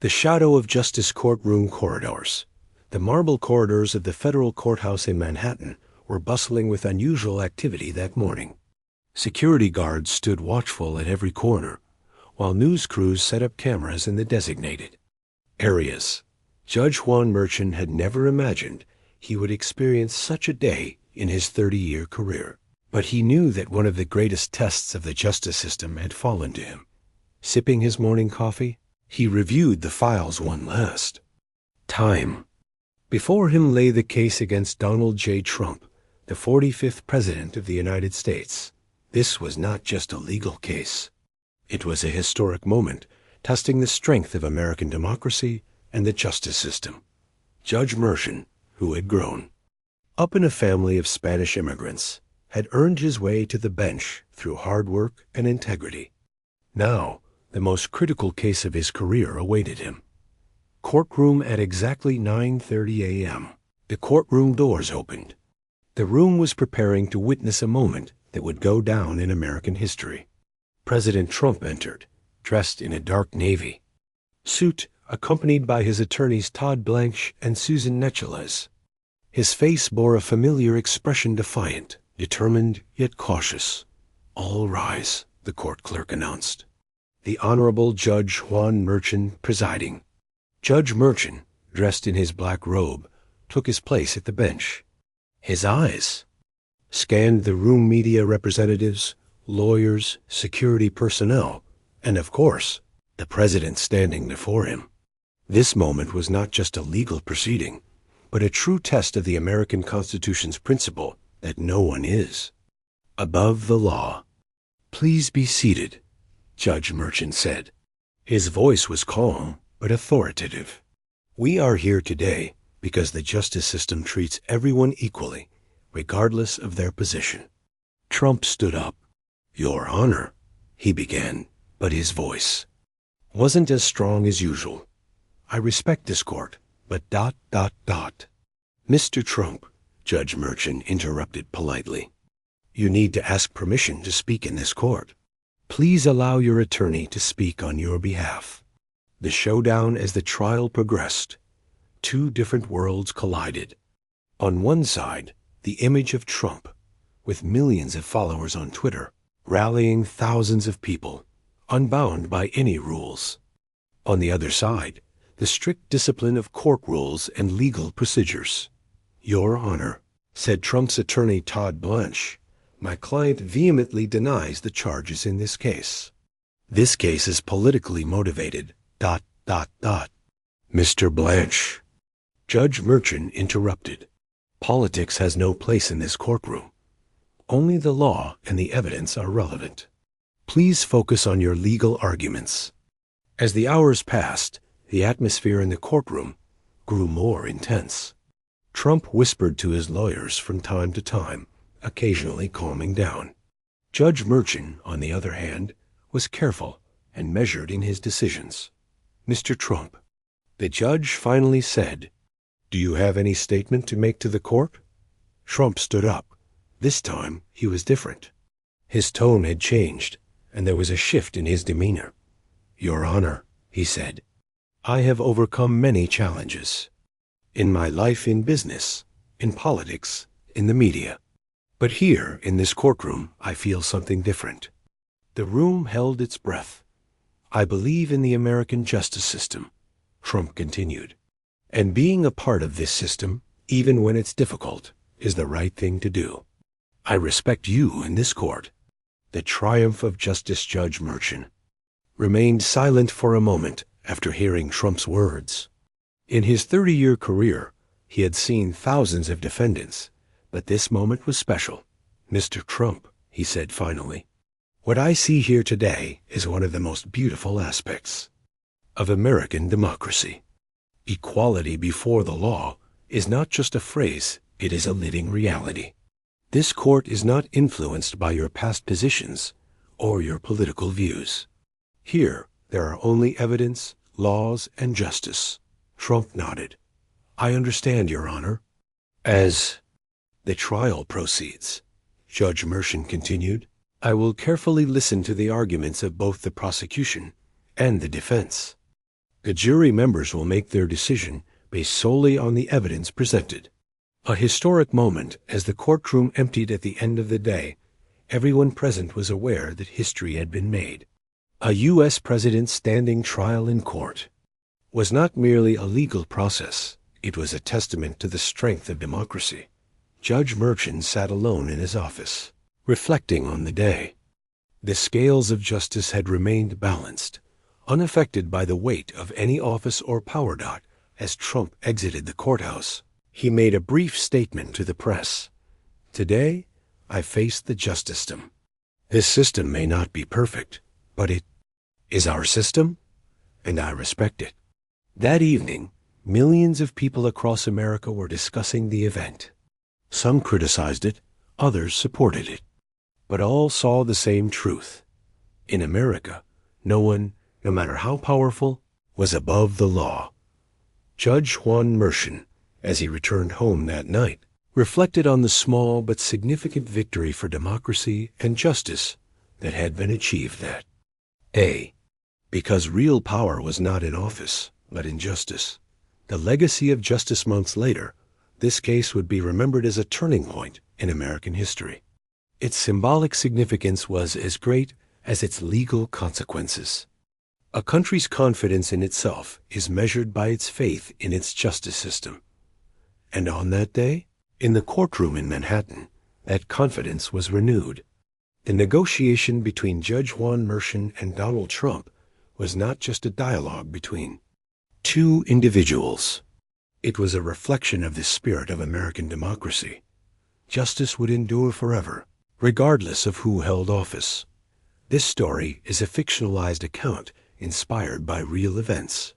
The shadow of justice courtroom corridors. The marble corridors of the federal courthouse in Manhattan were bustling with unusual activity that morning. Security guards stood watchful at every corner, while news crews set up cameras in the designated areas. Judge Juan Merchan had never imagined he would experience such a day in his 30-year career. But he knew that one of the greatest tests of the justice system had fallen to him. Sipping his morning coffee, he reviewed the files one last time. Before him lay the case against Donald J. Trump, the 45th President of the United States. This was not just a legal case. It was a historic moment, testing the strength of American democracy and the justice system. Judge Merchan, who had grown up in a family of Spanish immigrants, had earned his way to the bench through hard work and integrity. Now, the most critical case of his career awaited him. Courtroom at exactly 9:30 a.m. The courtroom doors opened. The room was preparing to witness a moment that would go down in American history. President Trump entered, dressed in a dark navy suit, accompanied by his attorneys Todd Blanche and Susan Necheles. His face bore a familiar expression, defiant, determined yet cautious. "All rise," the court clerk announced. The Honorable Judge Juan Merchan presiding. Judge Merchan, dressed in his black robe, took his place at the bench. His eyes scanned the room, media representatives, lawyers, security personnel, and of course, the president standing before him. This moment was not just a legal proceeding, but a true test of the American Constitution's principle that no one is above the law. "Please be seated," Judge Merchan said. His voice was calm but authoritative. "We are here today because the justice system treats everyone equally, regardless of their position." Trump stood up. "Your Honor," he began, but his voice wasn't as strong as usual. "I respect this court, but ... Mr. Trump," Judge Merchan interrupted politely, "you need to ask permission to speak in this court. Please allow your attorney to speak on your behalf." The showdown as the trial progressed. Two different worlds collided. On one side, the image of Trump, with millions of followers on Twitter, rallying thousands of people, unbound by any rules. On the other side, the strict discipline of court rules and legal procedures. "Your Honor," said Trump's attorney Todd Blanche, "my client vehemently denies the charges in this case. This case is politically motivated, ... Mr. Blanche," Judge Merchan interrupted, "politics has no place in this courtroom. Only the law and the evidence are relevant. Please focus on your legal arguments." As the hours passed, the atmosphere in the courtroom grew more intense. Trump whispered to his lawyers from time to time, occasionally calming down. Judge Merchan, on the other hand, was careful and measured in his decisions. "Mr. Trump," the judge finally said, "do you have any statement to make to the court?" Trump stood up. This time, he was different. His tone had changed, and there was a shift in his demeanor. "Your Honor," he said, "I have overcome many challenges. In my life, in business, in politics, in the media. But here, in this courtroom, I feel something different." The room held its breath. "I believe in the American justice system," Trump continued. "And being a part of this system, even when it's difficult, is the right thing to do. I respect you in this court." The triumph of Justice Judge Merchan remained silent for a moment after hearing Trump's words. In his 30-year career, he had seen thousands of defendants, but this moment was special. "Mr. Trump," he said finally, "what I see here today is one of the most beautiful aspects of American democracy. Equality before the law is not just a phrase, it is a living reality. This court is not influenced by your past positions or your political views. Here, there are only evidence, laws, and justice." Trump nodded. "I understand, Your Honor." As the trial proceeds, Judge Merchan continued, "I will carefully listen to the arguments of both the prosecution and the defense. The jury members will make their decision based solely on the evidence presented. A historic moment as the courtroom emptied at the end of the day. Everyone present was aware that history had been made. A U.S. president standing trial in court was not merely a legal process. It was a testament to the strength of democracy. Judge Merchant sat alone in his office, reflecting on the day. The scales of justice had remained balanced, unaffected by the weight of any office or power dot. As Trump exited the courthouse, he made a brief statement to the press. Today, I face the justice system. This system may not be perfect, but it is our system, and I respect it. That evening, millions of people across America were discussing the event. Some criticized it, others supported it. But all saw the same truth. In America, no one, no matter how powerful, was above the law. Judge Juan Merchant, as he returned home that night, reflected on the small but significant victory for democracy and justice that had been achieved that day. Because real power was not in office, but in justice. The legacy of Justice months later, this case would be remembered as a turning point in American history. Its symbolic significance was as great as its legal consequences. A country's confidence in itself is measured by its faith in its justice system. And on that day, in the courtroom in Manhattan, that confidence was renewed. The negotiation between Judge Juan Merchant and Donald Trump was not just a dialogue between two individuals. It was a reflection of the spirit of American democracy. Justice would endure forever, regardless of who held office. This story is a fictionalized account inspired by real events.